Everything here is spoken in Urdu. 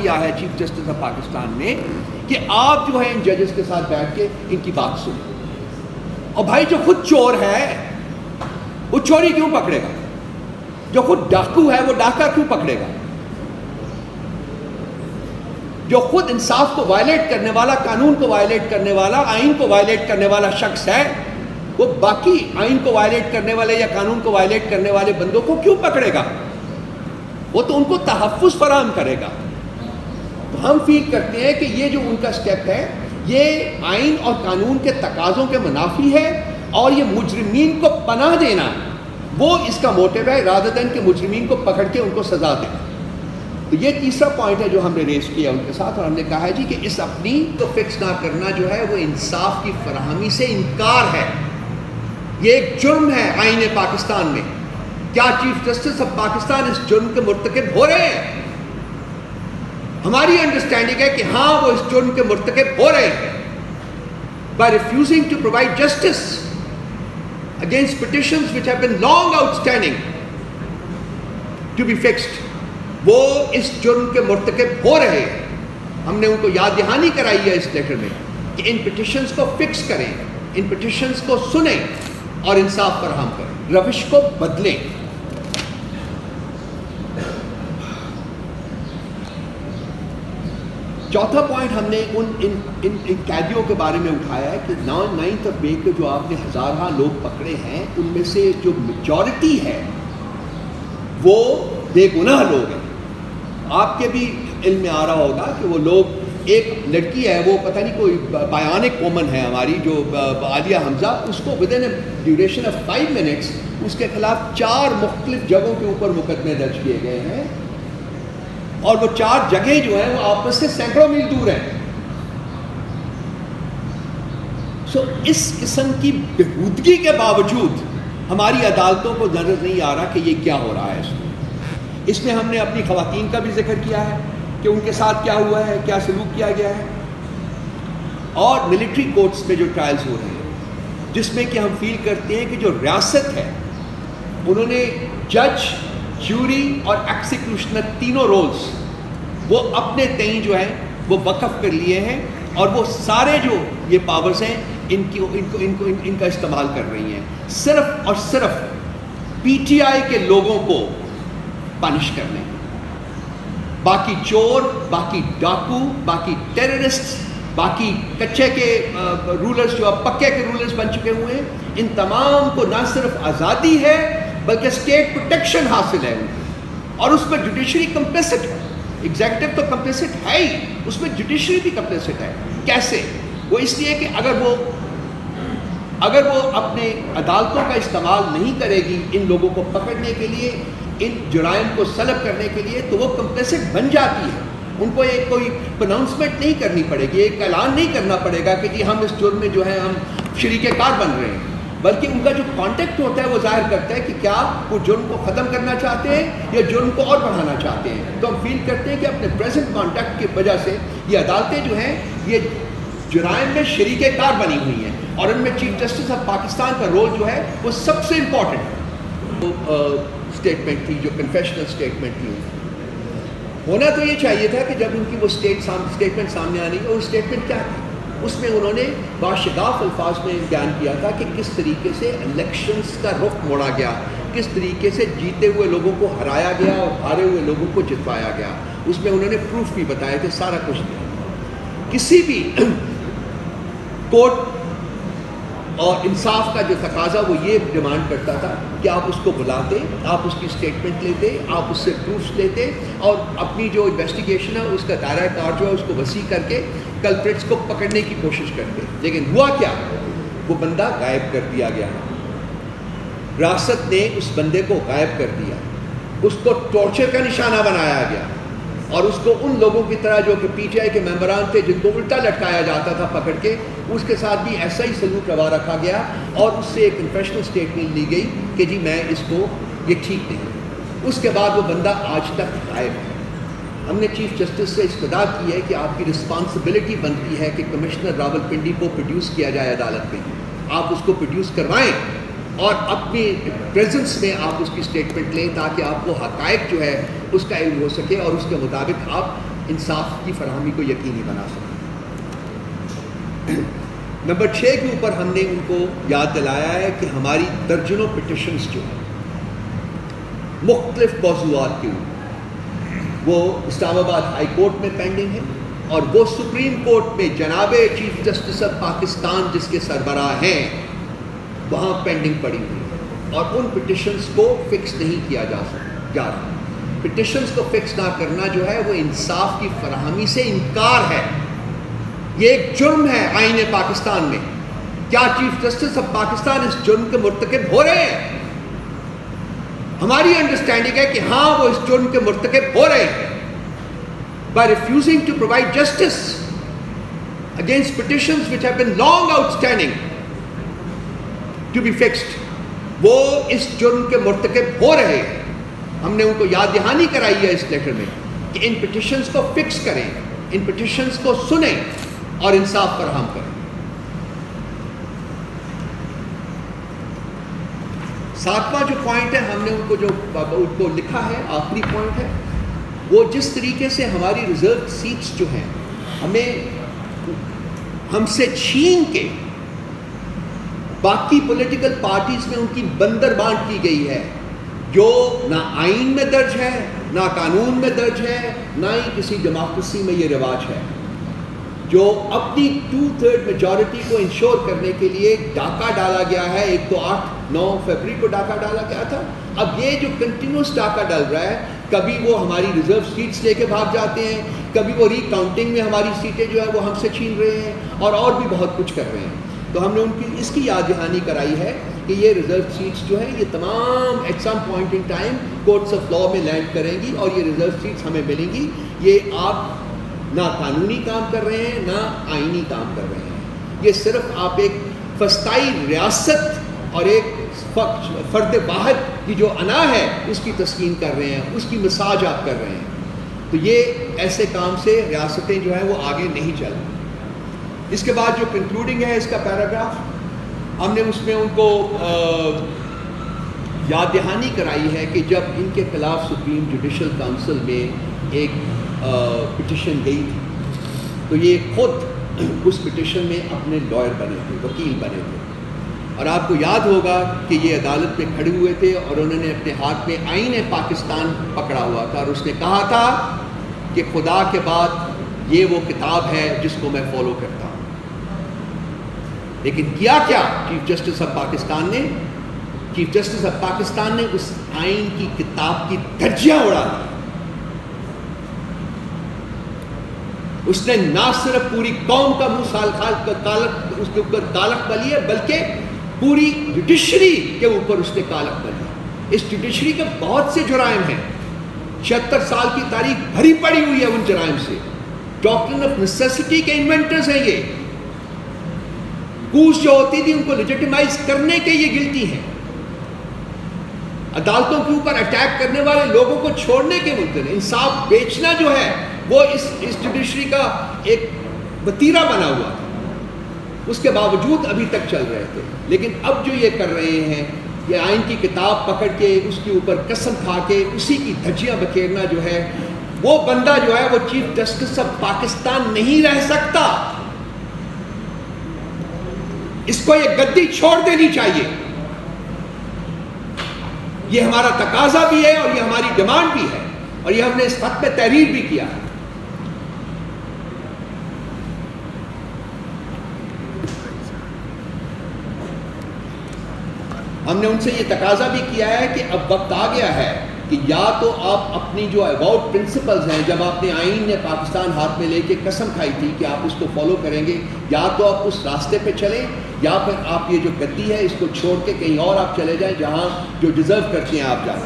کیا ہے چیف جسٹس آف پاکستان نے کہ آپ جو ہے ان ججز کے ساتھ بیٹھ کے ان کی بات سنیں. اور بھائی جو خود چور ہے وہ چوری کیوں پکڑے گا؟ جو خود ڈاکو ہے وہ ڈاکہ کیوں پکڑے گا؟ جو خود انصاف کو وائلیٹ کرنے والا، قانون کو وائلیٹ کرنے والا، آئین کو وائلیٹ کرنے والا شخص ہے، وہ باقی آئین کو وائلیٹ کرنے والے یا قانون کو وائلیٹ کرنے والے بندوں کو کیوں پکڑے گا؟ وہ تو ان کو تحفظ فراہم کرے گا. تو ہم فیل کرتے ہیں کہ یہ جو ان کا سٹیپ ہے یہ آئین اور قانون کے تقاضوں کے منافی ہے، اور یہ مجرمین کو پناہ دینا وہ اس کا موٹیو ہے رادر دین کہ مجرمین کو پکڑ کے ان کو سزا دینا. تو یہ تیسرا پوائنٹ ہے جو ہم نے ریز کیا ان کے ساتھ، اور ہم نے کہا ہے جی کہ اس اپنی کو فکس نہ کرنا جو ہے وہ انصاف کی فراہمی سے انکار ہے. یہ ایک جرم ہے آئین پاکستان میں. کیا چیف جسٹس آف پاکستان اس جرم کے مرتکب ہو رہے ہیں؟ ہماری انڈرسٹینڈنگ ہے کہ ہاں وہ اس جرم کے مرتکب ہو رہے ہیں by refusing to provide justice against petitions which have been long outstanding to be fixed. وہ اس جرم کے مرتکب ہو رہے ہیں. ہم نے ان کو یاد دہانی کرائی ہے اس لیٹر میں کہ ان پٹیشنز کو فکس کریں، ان پٹیشنز کو سنیں اور انصاف فراہم کریں، روش کو بدلیں. چوتھا پوائنٹ ہم نے ان قیدیوں کے بارے میں اٹھایا ہے کہ 9 مئی کے جو آپ نے ہزارہ لوگ پکڑے ہیں ان میں سے جو میجورٹی ہے وہ بے گناہ لوگ ہیں. آپ کے بھی علم میں آ رہا ہوگا کہ وہ لوگ، ایک لڑکی ہے وہ پتہ نہیں کوئی بایونک وومن ہے ہماری جو عالیہ حمزہ، اس کو ودن اے ڈیوریشن آف 5 منٹس اس کے خلاف 4 مختلف جگہوں کے اوپر مقدمے درج کیے گئے ہیں، اور وہ 4 جگہیں جو ہیں وہ آپس سے سینکڑوں میل دور ہیں. اس قسم کی بےہودگی کے باوجود ہماری عدالتوں کو نظر نہیں آ رہا کہ یہ کیا ہو رہا ہے. اس میں ہم نے اپنی خواتین کا بھی ذکر کیا ہے کہ ان کے ساتھ کیا ہوا ہے، کیا سلوک کیا گیا ہے، اور ملٹری کورٹس میں جو ٹرائلز ہو رہے ہیں جس میں کہ ہم فیل کرتے ہیں کہ جو ریاست ہے انہوں نے جج، جیوری اور ایکسیکیوشنر تینوں رولز وہ اپنے تئیں جو ہیں وہ وقف کر لیے ہیں، اور وہ سارے جو یہ پاورز ہیں ان کا استعمال کر رہی ہیں صرف اور صرف پی ٹی آئی کے لوگوں کو پنش کرنے. باقی چور، باقی ڈاکو، باقی ٹیررسٹ، باقی کچے کے رولرز جو اب پکے کے رولرز بن چکے ہوئے ہیں، ان تمام کو نہ صرف آزادی ہے بلکہ اسٹیٹ پروٹیکشن حاصل ہے. اور اس میں جوڈیشری کمپلیسٹ ہے. ایگزیکٹو تو کمپلیسٹ ہے ہی، اس میں جوڈیشری بھی کمپلیسٹ ہے. کیسے؟ وہ اس لیے کہ اگر وہ اپنے عدالتوں کا استعمال نہیں کرے گی ان لوگوں کو پکڑنے کے لیے، ان جرائم کو سلب کرنے کے لیے، تو وہ کمپلیسٹ بن جاتی ہے. ان کو ایک کوئی پرناؤنسمنٹ نہیں کرنی پڑے گی، ایک اعلان نہیں کرنا پڑے گا کہ جی ہم اس جرم میں جو ہے ہم شریک کار بن رہے ہیں، بلکہ ان کا جو کانٹیکٹ ہوتا ہے وہ ظاہر کرتا ہے کہ کیا وہ جرم کو ختم کرنا چاہتے ہیں یا جرم کو اور بڑھانا چاہتے ہیں. تو ہم فیل کرتے ہیں کہ اپنے پریزنٹ کانٹیکٹ کی وجہ سے یہ عدالتیں جو ہیں یہ جرائم میں شریک کار بنی ہوئی ہیں، اور ان میں چیف جسٹس آف پاکستان کا رول جو ہے وہ سب سے امپورٹنٹ ہے. اسٹیٹمنٹ تھی جو کنفیشنل اسٹیٹمنٹ تھی، ہونا تو یہ چاہیے تھا کہ جب ان کی وہ اسٹیٹمنٹ سامنے آنی، اور اسٹیٹمنٹ کیا تھی اس میں انہوں نے باشگاف الفاظ میں بیان کیا تھا کہ کس طریقے سے الیکشنز کا رخ موڑا گیا، کس طریقے سے جیتے ہوئے لوگوں کو ہرایا گیا اور ہارے ہوئے لوگوں کو جتوایا گیا. اس میں انہوں نے پروف بھی بتائے تھے، سارا کچھ دیا. کسی بھی کورٹ اور انصاف کا جو تقاضا وہ یہ ڈیمانڈ کرتا تھا کہ آپ اس کو بلاتے، آپ اس کی اسٹیٹمنٹ لیتے، آپ اس سے پروفس لیتے، اور اپنی جو انویسٹیگیشن ہے اس کا دائرہ کار جو ہے اس کو وسیع کر کے کلپریٹس کو پکڑنے کی کوشش کرتے. لیکن ہوا کیا؟ وہ بندہ غائب کر دیا گیا. ریاست نے اس بندے کو غائب کر دیا، اس کو ٹارچر کا نشانہ بنایا گیا، اور اس کو ان لوگوں کی طرح جو کہ پی ٹی آئی کے ممبران تھے جن کو الٹا لٹکایا جاتا تھا پکڑ کے، اس کے ساتھ بھی ایسا ہی سلوک روا رکھا گیا، اور اس سے ایک کنفیشنل اسٹیٹمنٹ لی گئی کہ جی میں اس کو یہ ٹھیک نہیں. اس کے بعد وہ بندہ آج تک غائب ہے. ہم نے چیف جسٹس سے استدعا کی ہے کہ آپ کی رسپانسبلٹی بنتی ہے کہ کمشنر راولپنڈی کو پروڈیوس کیا جائے عدالت میں، آپ اس کو پروڈیوس کروائیں اور اپنی پریزنس میں آپ اس کی اسٹیٹمنٹ لیں تاکہ آپ کو حقائق جو ہے اس کا علم ہو سکے اور اس کے مطابق آپ انصاف کی فراہمی کو یقینی بنا سکیں۔ نمبر 6 کے اوپر ہم نے ان کو یاد دلایا ہے کہ ہماری درجنوں پٹیشنز جو ہیں مختلف موضوعات کے اوپر، وہ اسلام آباد ہائی کورٹ میں پینڈنگ ہے اور وہ سپریم کورٹ میں جناب چیف جسٹس آف پاکستان جس کے سربراہ ہیں وہاں پینڈنگ پڑی ہوئی ہے، اور ان پٹیشنز کو فکس نہیں کیا جا رہا۔ پٹیشنز کو فکس نہ کرنا جو ہے وہ انصاف کی فراہمی سے انکار ہے، یہ ایک جرم ہے آئین پاکستان میں۔ کیا چیف جسٹس آف پاکستان اس جرم کے مرتکب ہو رہے ہیں؟ ہماری انڈرسٹینڈنگ ہے کہ ہاں وہ اس جرم کے مرتکب ہو رہے ہیں by refusing to provide justice against petitions which have been long outstanding to be fixed۔ وہ اس جرم کے مرتکب ہو رہے ہیں۔ ہم نے ان کو یاد دہانی کرائی ہے اس لیٹر میں کہ ان پٹیشنز کو فکس کریں، ان پٹیشنز کو سنیں اور انصاف فراہم کریں۔ 7واں جو پوائنٹ ہے ہم نے ان کو لکھا ہے، آخری پوائنٹ ہے، وہ جس طریقے سے ہماری ریزرو سیٹس جو ہیں ہم سے چھین کے باقی پولیٹیکل پارٹیز میں ان کی بندر بانٹ کی گئی ہے، جو نہ آئین میں درج ہے، نہ قانون میں درج ہے، نہ ہی کسی ڈیموکریسی میں یہ رواج ہے، جو اپنی 2/3 میجورٹی کو انشور کرنے کے لیے ڈاکہ ڈالا گیا ہے۔ ایک تو 8-9 فروری کو ڈاکہ ڈالا گیا تھا، اب یہ جو کنٹینیوس ڈاکہ ڈل رہا ہے، کبھی وہ ہماری ریزرو سیٹس لے کے بھاگ جاتے ہیں، کبھی وہ ری کاؤنٹنگ میں ہماری سیٹیں جو ہے وہ ہم سے چھین رہے ہیں، اور بھی بہت کچھ کر رہے ہیں۔ تو ہم نے ان کی اس کی یاد دہانی کرائی ہے کہ یہ ریزرو سیٹس جو ہیں یہ تمام at some point in time courts of law میں لینڈ کریں گی، اور یہ ریزرو سیٹس ہمیں ملیں گی۔ یہ آپ نہ قانونی کام کر رہے ہیں نہ آئینی کام کر رہے ہیں، یہ صرف آپ ایک فسطائی ریاست اور ایک فرد واحد کی جو انا ہے اس کی تسکین کر رہے ہیں، اس کی مساج آپ کر رہے ہیں۔ تو یہ ایسے کام سے ریاستیں جو ہیں وہ آگے نہیں چل۔ اس کے بعد جو کنکلوڈنگ ہے اس کا پیراگراف، ہم نے اس میں ان کو یاد دہانی کرائی ہے کہ جب ان کے خلاف سپریم جوڈیشل کونسل میں ایک پٹیشن گئی تھی تو یہ خود اس پٹیشن میں اپنے لائر بنے تھے، وکیل بنے تھے، اور آپ کو یاد ہوگا کہ یہ عدالت میں کھڑے ہوئے تھے اور انہوں نے اپنے ہاتھ میں آئین پاکستان پکڑا ہوا تھا، اور اس نے کہا تھا کہ خدا کے بعد یہ وہ کتاب ہے جس کو میں فالو کرتا ہوں۔ لیکن کیا چیف جسٹس آف پاکستان نے؟ چیف جسٹس آف پاکستان نے اس آئین کی کتاب کی دھجیاں اڑا دی۔ اس نے نہ صرف پوری قوم کا منہ سال کھال اس کے اوپر کالک بلی ہے، بلکہ پوری جوڈیشری کے اوپر اس نے کالک بلی۔ اس جوڈیشری کے بہت سے جرائم ہیں، 76 سال کی تاریخ بھری پڑی ہوئی ہے ان جرائم سے۔ ڈاکٹرن آف نیسیسٹی کے انوینٹرز ہیں یہ۔ کوس جو ہوتی تھی ان کو لیجیٹیمائز کرنے کے یہ گلٹی ہیں۔ عدالتوں کے اوپر اٹیک کرنے والے لوگوں کو چھوڑنے کے ملزم ہیں۔ انصاف بیچنا جو ہے وہ اس جوڈیشری کا ایک وتیرہ بنا ہوا تھا، اس کے باوجود ابھی تک چل رہے تھے۔ لیکن اب جو یہ کر رہے ہیں، یہ آئین کی کتاب پکڑ کے اس کے اوپر قسم کھا کے اسی کی دھجیاں بکھیرنا جو ہے، وہ بندہ جو ہے وہ چیف جسٹس آف پاکستان نہیں رہ سکتا۔ اس کو یہ گدی چھوڑ دینی چاہیے۔ یہ ہمارا تقاضا بھی ہے اور یہ ہماری ڈیمانڈ بھی ہے، اور یہ ہم نے اس خط میں تحریر بھی کیا ہے۔ ہم نے ان سے یہ تقاضا بھی کیا ہے کہ اب وقت آ گیا ہے کہ یا تو آپ اپنی جو ایباؤٹ پرنسپلز ہیں، جب آپ نے آئین نے پاکستان ہاتھ میں لے کے قسم کھائی تھی کہ آپ اس کو فالو کریں گے، یا تو آپ اس راستے پہ چلیں، یا پھر آپ یہ جو گدی ہے اس کو چھوڑ کے کہیں اور آپ چلے جائیں جہاں جو ڈیزرو کرتے ہیں آپ جائیں۔